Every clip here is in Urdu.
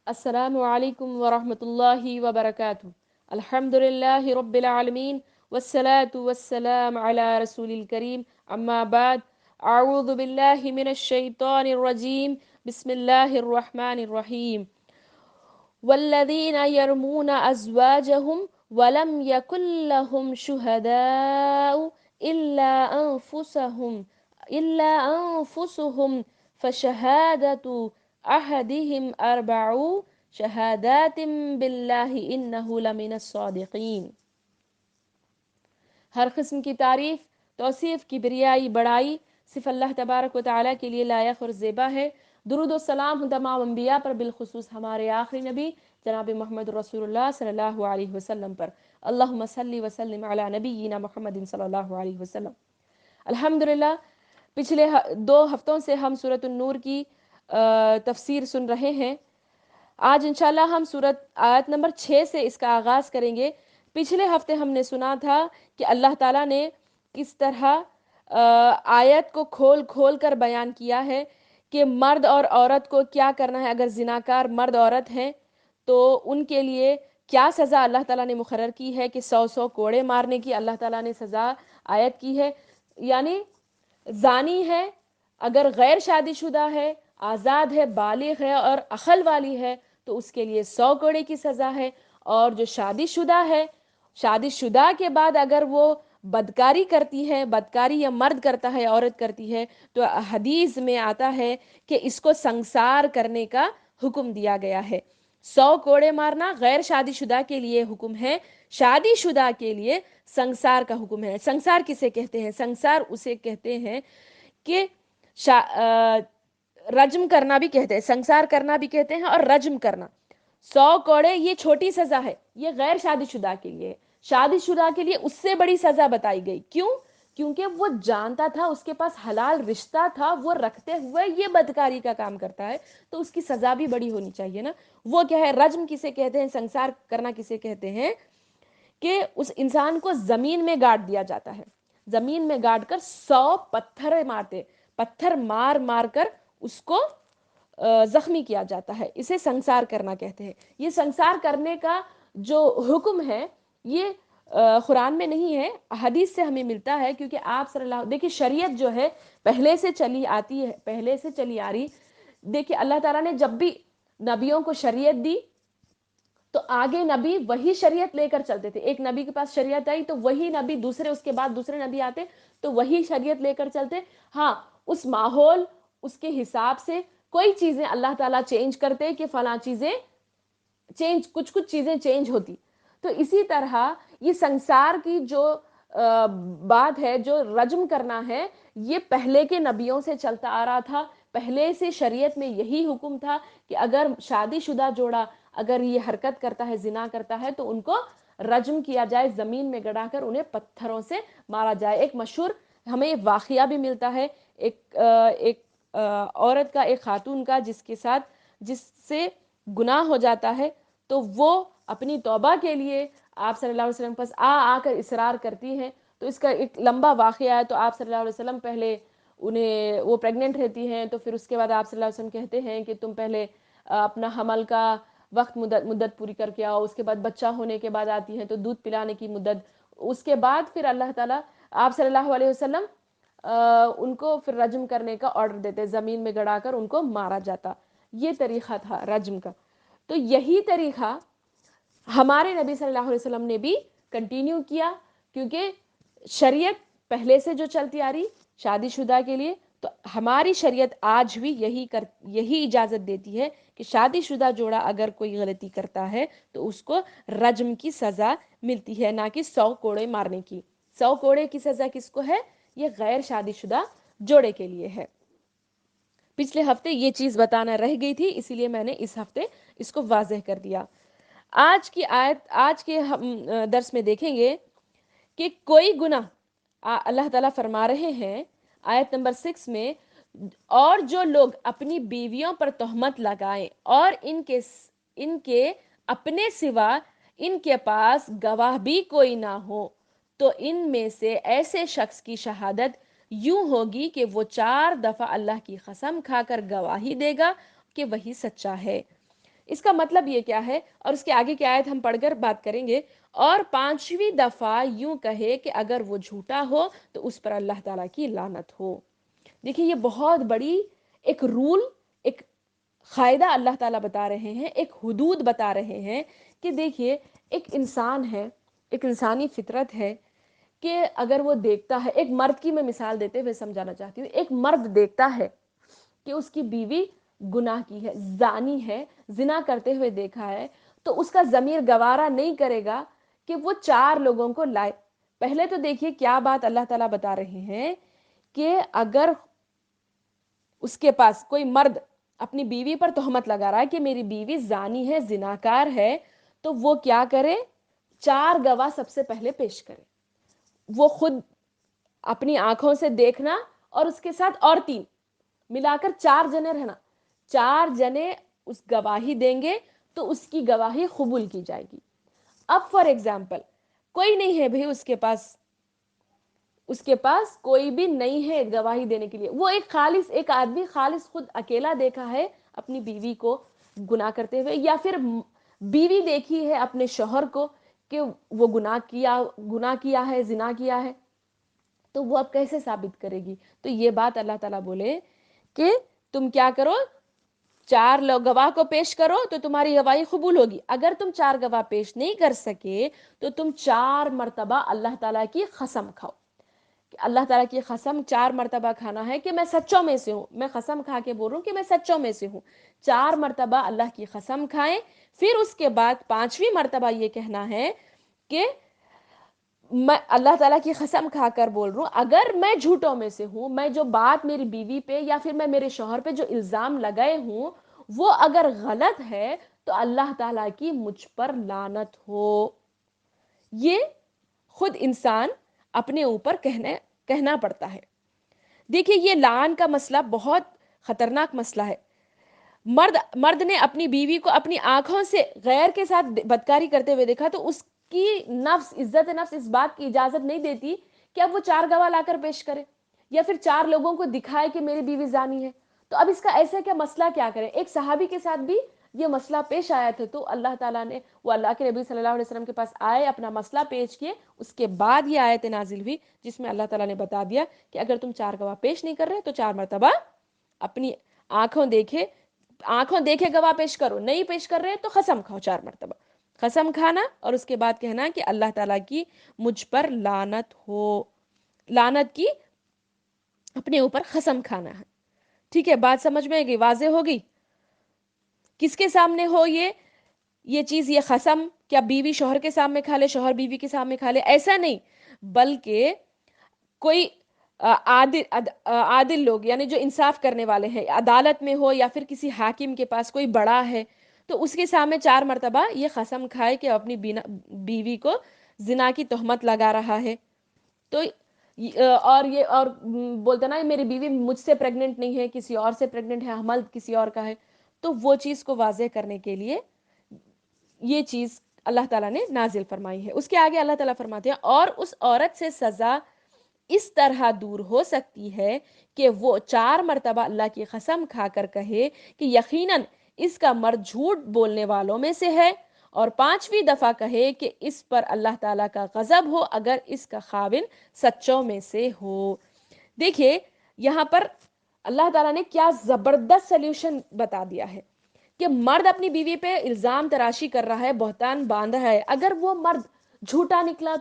السلام علیکم ورحمۃ اللہ وبرکاتہ۔ الحمد للہ رب العالمین والصلاة والسلام علی رسول الکریم، اما بعد، اعوذ باللہ من الشیطان الرجیم، بسم اللہ الرحمن الرحیم۔ والذین یرمون ازواجہم ولم یکن لہم شہداء الا انفسہم فشہادۃ احدہم اربع شہادات باللہ انہ لمن الصادقین۔ ہر قسم کی تعریف، توصیف، کبریائی، بڑائی صرف اللہ تبارک و تعالیٰ کے لیے لائق اور زیبا ہے۔ درود و سلام تمام انبیاء پر، بالخصوص ہمارے آخری نبی جناب محمد رسول اللہ صلی اللہ علیہ وسلم پر۔ اللہم صلی وسلم علی نبینا محمد صلی اللہ علیہ وسلم۔ الحمدللہ، پچھلے 2 ہفتوں سے ہم سورۃ النور کی تفسیر سن رہے ہیں۔ آج انشاءاللہ ہم سورۃ آیت نمبر 6 سے اس کا آغاز کریں گے۔ پچھلے ہفتے ہم نے سنا تھا کہ اللہ تعالیٰ نے کس طرح آیت کو کھول کھول کر بیان کیا ہے کہ مرد اور عورت کو کیا کرنا ہے۔ اگر زناکار مرد عورت ہیں تو ان کے لیے کیا سزا اللہ تعالیٰ نے مقرر کی ہے کہ 100 کوڑے مارنے کی اللہ تعالیٰ نے سزا عائد کی ہے۔ یعنی زانی ہے، اگر غیر شادی شدہ ہے، آزاد ہے، بالغ ہے اور عقل والی ہے تو اس کے لیے 100 کوڑے کی سزا ہے۔ اور جو شادی شدہ ہے، شادی شدہ کے بعد اگر وہ بدکاری کرتی ہے، بدکاری یا مرد کرتا ہے، عورت کرتی ہے، تو حدیث میں آتا ہے کہ اس کو سنسار کرنے کا حکم دیا گیا ہے۔ 100 کوڑے مارنا غیر شادی شدہ کے لیے حکم ہے، شادی شدہ کے لیے سنسار کا حکم ہے۔ سنسار کسے کہتے ہیں؟ سنسار اسے کہتے ہیں کہ رجم کرنا بھی کہتے ہیں، سنسار کرنا بھی کہتے ہیں اور رجم کرنا۔ 100 کوڑے یہ چھوٹی سزا ہے، یہ غیر شادی شدہ کے لیے ہے۔ شادی شدہ کے لیے اس سے بڑی سزا بتائی گئی۔ کیوں؟ کیونکہ وہ جانتا تھا، اس کے پاس حلال رشتہ تھا، وہ رکھتے ہوئے یہ بدکاری کا کام کرتا ہے تو اس کی سزا بھی بڑی ہونی چاہیے نا۔ وہ کیا ہے؟ رجم کسے کہتے ہیں، سنسار کرنا کسے کہتے ہیں کہ اس انسان کو زمین میں گاڑ دیا جاتا ہے، زمین میں گاڑ کر 100 پتھر مارتے، پتھر مار مار کر اس کو زخمی کیا جاتا ہے، اسے سنسار کرنا کہتے ہیں۔ یہ سنسار کرنے کا جو حکم ہے یہ قرآن میں نہیں ہے، حدیث سے ہمیں ملتا ہے، کیونکہ آپ صلی اللہ، دیکھیں شریعت جو ہے پہلے سے چلی آتی ہے، پہلے سے چلی آ رہی۔ دیکھیں اللہ تعالیٰ نے جب بھی نبیوں کو شریعت دی تو آگے نبی وہی شریعت لے کر چلتے تھے۔ ایک نبی کے پاس شریعت آئی تو وہی نبی دوسرے، اس کے بعد دوسرے نبی آتے تو وہی شریعت لے کر چلتے۔ ہاں، اس ماحول، اس کے حساب سے کوئی چیزیں اللہ تعالیٰ چینج کرتے کہ فلاں چیزیں چینج، کچھ چیزیں چینج ہوتی۔ تو اسی طرح یہ سنسار کی جو بات ہے، جو رجم کرنا ہے، یہ پہلے کے نبیوں سے چلتا آ رہا تھا۔ پہلے سے شریعت میں یہی حکم تھا کہ اگر شادی شدہ جوڑا اگر یہ حرکت کرتا ہے، زنا کرتا ہے تو ان کو رجم کیا جائے، زمین میں گڑا کر انہیں پتھروں سے مارا جائے۔ ایک مشہور ہمیں واقعہ بھی ملتا ہے، ایک عورت کا، ایک خاتون کا، جس سے گناہ ہو جاتا ہے تو وہ اپنی توبہ کے لیے آپ صلی اللہ علیہ وسلم پاس آ کر اصرار کرتی ہیں۔ تو اس کا ایک لمبا واقعہ ہے۔ تو آپ صلی اللہ علیہ وسلم پہلے انہیں، وہ پریگننٹ رہتی ہیں تو پھر اس کے بعد آپ صلی اللہ علیہ وسلم کہتے ہیں کہ تم پہلے اپنا حمل کا وقت مدت پوری کر کے آؤ، اس کے بعد بچہ ہونے کے بعد آتی ہیں تو دودھ پلانے کی مدت، اس کے بعد پھر اللہ تعالیٰ آپ صلی اللہ علیہ وسلم ان کو پھر رجم کرنے کا آرڈر دیتے، زمین میں گڑا کر ان کو مارا جاتا۔ یہ طریقہ تھا رجم کا۔ تو یہی طریقہ ہمارے نبی صلی اللہ علیہ وسلم نے بھی کنٹینیو کیا، کیونکہ شریعت پہلے سے جو چلتی آ رہی شادی شدہ کے لیے، تو ہماری شریعت آج بھی یہی اجازت دیتی ہے کہ شادی شدہ جوڑا اگر کوئی غلطی کرتا ہے تو اس کو رجم کی سزا ملتی ہے، نہ کہ 100 کوڑے مارنے کی۔ 100 کوڑے کی سزا کس کو ہے؟ یہ غیر شادی شدہ جوڑے کے لیے ہے۔ پچھلے ہفتے یہ چیز بتانا رہ گئی تھی، اسی لیے میں نے اس ہفتے اس کو واضح کر دیا۔ آج کی آیت، آج کے درس میں دیکھیں گے کہ کوئی گناہ، اللہ تعالیٰ فرما رہے ہیں آیت نمبر 6 میں، اور جو لوگ اپنی بیویوں پر تہمت لگائیں اور ان کے اپنے سوا ان کے پاس گواہ بھی کوئی نہ ہو تو ان میں سے ایسے شخص کی شہادت یوں ہوگی کہ وہ 4 دفعہ اللہ کی قسم کھا کر گواہی دے گا کہ وہی سچا ہے۔ اس کا مطلب یہ کیا ہے، اور اس کے آگے کی آیت ہم پڑھ کر بات کریں گے. اور پانچویں دفعہ یوں کہے کہ اگر وہ جھوٹا ہو تو اس پر اللہ تعالیٰ کی لعنت ہو. دیکھیے یہ بہت بڑی ایک رول، ایک قاعدہ اللہ تعالیٰ بتا رہے ہیں، ایک حدود بتا رہے ہیں کہ دیکھیے ایک انسان ہے، ایک انسانی فطرت ہے کہ اگر وہ دیکھتا ہے، ایک مرد کی میں مثال دیتے ہوئے سمجھانا چاہتی ہوں، ایک مرد دیکھتا ہے کہ اس کی بیوی گناہ کی ہے، زانی ہے، زنا کرتے ہوئے دیکھا ہے، تو اس کا ضمیر گوارا نہیں کرے گا کہ وہ چار لوگوں کو لائے. پہلے تو دیکھیے کیا بات اللہ تعالیٰ بتا رہے ہیں کہ اگر اس کے پاس کوئی مرد اپنی بیوی پر تہمت لگا رہا ہے کہ میری بیوی زانی ہے، زناکار ہے، تو وہ کیا کرے، چار گواہ سب سے پہلے پیش کرے. وہ خود اپنی آنکھوں سے دیکھنا اور اس کے ساتھ اور تین ملا کر چار جنے رہنا، چار جنے اس گواہی دیں گے تو اس کی گواہی قبول کی جائے گی. اب فار ایگزامپل کوئی نہیں ہے بھئی اس کے پاس کوئی بھی نہیں ہے گواہی دینے کے لیے، وہ ایک آدمی خالص خود اکیلا دیکھا ہے اپنی بیوی کو گناہ کرتے ہوئے، یا پھر بیوی دیکھی ہے اپنے شوہر کو کہ وہ گناہ کیا ہے، زنا کیا ہے، تو وہ اب کیسے ثابت کرے گی؟ تو یہ بات اللہ تعالیٰ بولے کہ تم کیا کرو، چار لوگ گواہ کو پیش کرو تو تمہاری گواہی قبول ہوگی. اگر تم چار گواہ پیش نہیں کر سکے تو تم 4 مرتبہ اللہ تعالیٰ کی قسم کھاؤ. اللہ تعالیٰ کی قسم 4 مرتبہ کھانا ہے کہ میں سچوں میں سے ہوں، میں قسم کھا کے بول رہا ہوں کہ میں سچوں میں سے ہوں. 4 مرتبہ اللہ کی قسم کھائیں، پھر اس کے بعد 5ویں مرتبہ یہ کہنا ہے کہ میں اللہ تعالیٰ کی قسم کھا کر بول رہا ہوں اگر میں جھوٹوں میں سے ہوں، میں جو بات میری بیوی پہ یا پھر میں میرے شوہر پہ جو الزام لگائے ہوں وہ اگر غلط ہے تو اللہ تعالیٰ کی مجھ پر لعنت ہو. یہ خود انسان اپنے اوپر کہنا پڑتا ہے. دیکھیے یہ لعن کا مسئلہ بہت خطرناک مسئلہ ہے. مرد نے اپنی بیوی کو اپنی آنکھوں سے غیر کے ساتھ بدکاری کرتے ہوئے دیکھا تو اس کی عزت نفس اس بات کی اجازت نہیں دیتی کہ اب وہ 4 گواہ لا کر پیش کرے یا پھر 4 لوگوں کو دکھائے کہ میری بیوی زانی ہے. تو اب اس کا ایسا کیا مسئلہ کیا کرے؟ ایک صحابی کے ساتھ بھی یہ مسئلہ پیش آیا تھا تو اللہ تعالیٰ نے، وہ اللہ کے نبی صلی اللہ علیہ وسلم کے پاس آئے، اپنا مسئلہ پیش کیے، اس کے بعد یہ آیت نازل ہوئی جس میں اللہ تعالیٰ نے بتا دیا کہ اگر تم 4 گواہ پیش نہیں کر رہے تو 4 مرتبہ اپنی آنکھوں دیکھے گواہ پیش کرو، نہیں پیش کر رہے تو قسم کھاؤ 4 مرتبہ. قسم کھانا اور اس کے بعد کہنا کہ اللہ تعالیٰ کی مجھ پر لعنت ہو، لعنت کی اپنے اوپر قسم کھانا ہے. ٹھیک ہے، بات سمجھ میں آ گئی، واضح ہو گئی؟ کس کے سامنے ہو یہ چیز، یہ قسم؟ کیا بیوی شوہر کے سامنے کھا لے، شوہر بیوی کے سامنے کھا لے؟ ایسا نہیں، بلکہ کوئی عادل لوگ، یعنی جو انصاف کرنے والے ہیں، عدالت میں ہو یا پھر کسی حاکم کے پاس کوئی بڑا ہے تو اس کے سامنے 4 مرتبہ یہ قسم کھائے کہ اپنی بیوی کو زنا کی تہمت لگا رہا ہے. تو اور بولتا نا میری بیوی مجھ سے پریگننٹ نہیں ہے، کسی اور سے پریگننٹ ہے، حمل کسی اور کا ہے، تو وہ چیز کو واضح کرنے کے لیے یہ چیز اللہ تعالیٰ نے نازل فرمائی ہے. اس کے آگے اللہ تعالیٰ فرماتے ہیں اور اس عورت سے سزا اس طرح دور ہو سکتی ہے کہ وہ 4 مرتبہ اللہ کی قسم کھا کر کہے کہ یقیناً اس کا مرد جھوٹ بولنے والوں میں سے ہے، اور 5ویں دفعہ کہے کہ اس پر اللہ تعالیٰ کا غضب ہو اگر اس کا خاوند سچوں میں سے ہو. دیکھیے یہاں پر اللہ تعالیٰ نے کیا زبردست سلیوشن بتا دیا ہے کہ مرد اپنی بیوی پہ الزام تراشی کر رہا ہے، بہتان باندھا ہے، اگر وہ مرد جھوٹا نکلا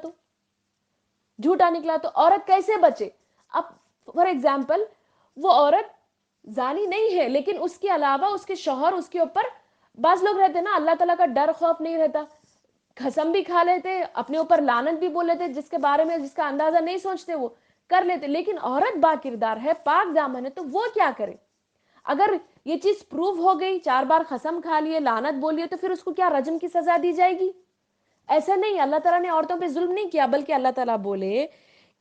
تو عورت کیسے بچے؟ اب فار ایگزامپل وہ عورت زانی نہیں ہے لیکن اس کے علاوہ اس کے شوہر اس کے اوپر، بعض لوگ رہتے نا اللہ تعالیٰ کا ڈر خوف نہیں رہتا، قسم بھی کھا لیتے، اپنے اوپر لعنت بھی بول لیتے، جس کے بارے میں جس کا اندازہ نہیں سوچتے وہ کر لیتے. لیکن عورت با کردار ہے، پاک دامن ہے، تو وہ کیا کرے؟ اگر یہ چیز پروو ہو گئی، 4 بار قسم کھا لیے، لعنت بولیے، تو پھر اس کو کیا رجم کی سزا دی جائے گی؟ ایسا نہیں، اللہ تعالیٰ نے عورتوں پہ ظلم نہیں کیا، بلکہ اللہ تعالیٰ بولے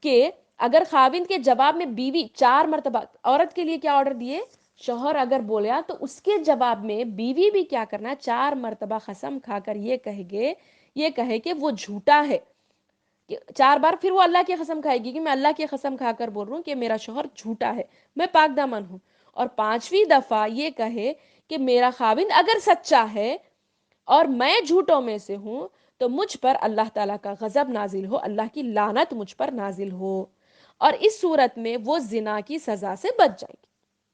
کہ اگر خاوند کے جواب میں بیوی 4 مرتبہ، عورت کے لیے کیا آرڈر دیے؟ شوہر اگر بولیا تو اس کے جواب میں بیوی بھی کیا کرنا؟ 4 مرتبہ قسم کھا کر یہ کہے کہ وہ جھوٹا ہے. 4 بار پھر وہ اللہ کی قسم کھائے گی کہ میں اللہ کی قسم کھا کر بول رہا ہوں کہ میرا شوہر جھوٹا ہے، میں پاک دامن ہوں. اور 5ویں دفعہ یہ کہے کہ میرا خاوند اگر سچا ہے اور میں جھوٹوں میں سے ہوں تو مجھ پر اللہ تعالیٰ کا غضب نازل ہو، اللہ کی لعنت مجھ پر نازل ہو، اور اس صورت میں وہ زنا کی سزا سے بچ جائے گی۔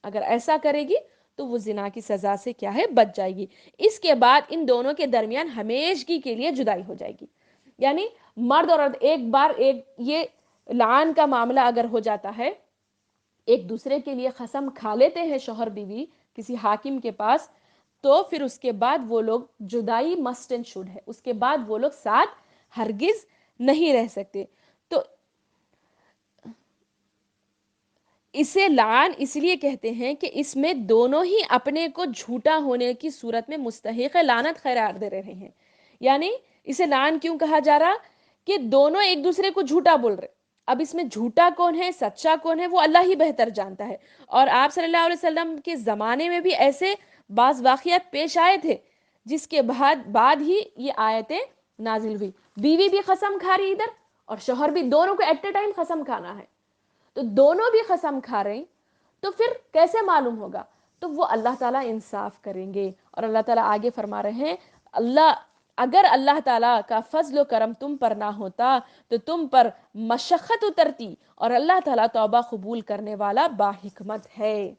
اگر ایسا کرے گی تو وہ زنا کی سزا سے کیا ہے، بچ جائے گی۔ اس کے بعد ان دونوں کے درمیان ہمیشگی کے لیے جدائی ہو جائے گی۔ یعنی مرد اور عورت ایک بار یہ لعان کا معاملہ اگر ہو جاتا ہے، ایک دوسرے کے لیے قسم کھا لیتے ہیں شوہر بیوی کسی حاکم کے پاس، تو پھر اس کے بعد وہ لوگ جدائی مسٹ اینڈ شوڈ ہے، اس کے بعد وہ لوگ ساتھ ہرگز نہیں رہ سکتے۔ تو اسے لعان اس لیے کہتے ہیں کہ اس میں دونوں ہی اپنے کو جھوٹا ہونے کی صورت میں مستحق لعنت قرار دے رہے ہیں۔ یعنی اسے لعان کیوں کہا جا رہا؟ کہ دونوں ایک دوسرے کو جھوٹا بول رہے۔ اب اس میں جھوٹا کون ہے، سچا کون ہے، وہ اللہ ہی بہتر جانتا ہے۔ اور آپ صلی اللہ علیہ وسلم کے زمانے میں بھی ایسے بعض واقعات پیش آئے تھے، جس کے بعد ہی یہ آیتیں نازل ہوئی۔ بیوی بھی قسم کھا رہی ادھر اور شوہر بھی، دونوں کو ایٹ اے ٹائم قسم کھانا ہے، تو دونوں بھی قسم کھا رہے ہیں، تو پھر کیسے معلوم ہوگا؟ تو وہ اللہ تعالیٰ انصاف کریں گے۔ اور اللہ تعالیٰ آگے فرما رہے ہیں، اگر اللہ تعالیٰ کا فضل و کرم تم پر نہ ہوتا تو تم پر مشقت اترتی، اور اللہ تعالیٰ توبہ قبول کرنے والا باحکمت ہے۔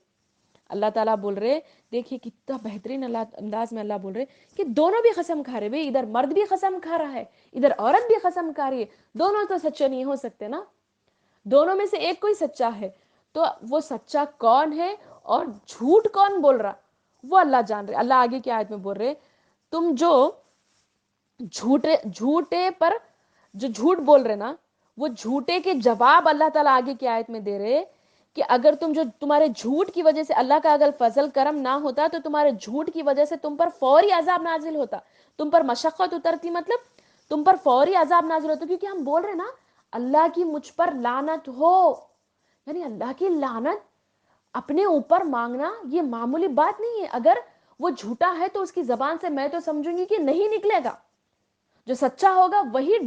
اللہ تعالیٰ بول رہے، دیکھیے کتنا بہترین انداز میں اللہ بول رہے کہ دونوں بھی قسم کھا رہے، بھئی ادھر مرد بھی قسم کھا رہا ہے، ادھر عورت بھی قسم کھا رہی ہے، دونوں تو سچے نہیں ہو سکتے نا، دونوں میں سے ایک کوئی سچا ہے۔ تو وہ سچا کون ہے اور جھوٹ کون بول رہا، وہ اللہ جان رہے۔ اللہ آگے کی آیت میں بول رہے، تم جو جھوٹے پر جو جھوٹ بول رہے نا، وہ جھوٹے کے جواب اللہ تعالیٰ آگے کی آیت میں دے رہے کہ اگر تمہارے جھوٹ کی وجہ سے اللہ کا اگر فضل کرم نہ ہوتا تو تمہارے جھوٹ کی وجہ سے تم پر فوری عذاب نازل ہوتا، تم پر مشقت اترتی، مطلب تم پر فوری عذاب نازل ہوتا، کیونکہ ہم بول رہے نا اللہ کی مجھ پر لعنت ہو، یعنی اللہ کی لعنت اپنے اوپر مانگنا یہ معمولی بات نہیں ہے۔ اگر وہ جھوٹا ہے تو اس کی زبان سے میں تو سمجھوں گی کہ نہیں نکلے گا، جو سچا ہوگا وہی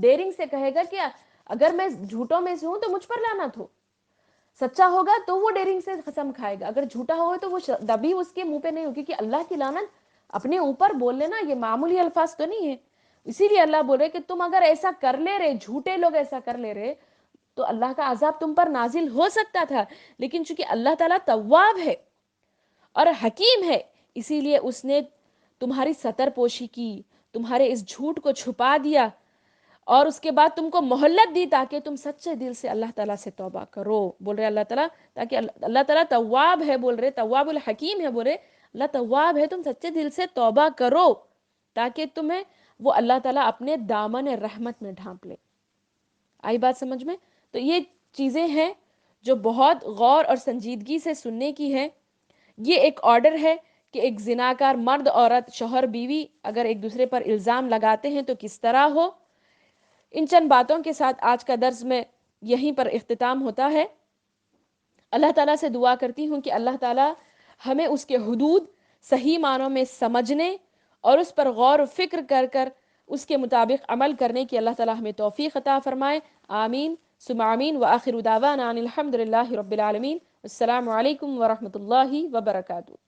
ڈیرنگ سے کہے گا کہ اگر میں جھوٹوں میں سے ہوں تو مجھ پر لعنت ہو۔ سچا ہوگا تو وہ ڈیرنگ سے قسم کھائے گا، اگر جھوٹا ہوگا تو وہ دبی اس کے منہ پہ نہیں ہوگی، کیونکہ اللہ کی لعنت اپنے اوپر بول لینا یہ معمولی الفاظ تو نہیں ہے۔ اسی لیے اللہ بول رہے کہ تم اگر ایسا کر لے رہے، جھوٹے لوگ ایسا کر لے رہے، تو اللہ کا عذاب تم پر نازل ہو سکتا تھا، لیکن چونکہ اللہ تعالیٰ تواب ہے اور حکیم ہے، اسی لیے اس نے تمہاری ستر پوشی کی، تمہارے اس جھوٹ کو چھپا دیا، اور اس کے بعد تم کو مہلت دی تاکہ تم سچے دل سے اللہ تعالیٰ سے توبہ کرو۔ بول رہے اللہ تعالیٰ تاکہ اللہ تعالیٰ تواب ہے، بول رہے تواب الحکیم ہے، بول رہے اللہ تواب ہے، تم سچے دل سے توبہ کرو تاکہ تمہیں وہ اللہ تعالیٰ اپنے دامن رحمت میں ڈھانپ لے۔ آئی بات سمجھ میں؟ تو یہ چیزیں ہیں جو بہت غور اور سنجیدگی سے سننے کی ہے۔ یہ ایک آرڈر ہے کہ ایک زناکار مرد عورت شوہر بیوی اگر ایک دوسرے پر الزام لگاتے ہیں تو کس طرح ہو۔ ان چند باتوں کے ساتھ آج کا درس میں یہیں پر اختتام ہوتا ہے۔ اللہ تعالیٰ سے دعا کرتی ہوں کہ اللہ تعالیٰ ہمیں اس کے حدود صحیح معنوں میں سمجھنے اور اس پر غور و فکر کر کر اس کے مطابق عمل کرنے کی اللہ تعالیٰ ہمیں توفیق عطا فرمائے۔ آمین ثم آمین، وآخر دعوانا ان الحمد للہ رب العالمین۔ السلام علیکم ورحمۃ اللہ وبرکاتہ۔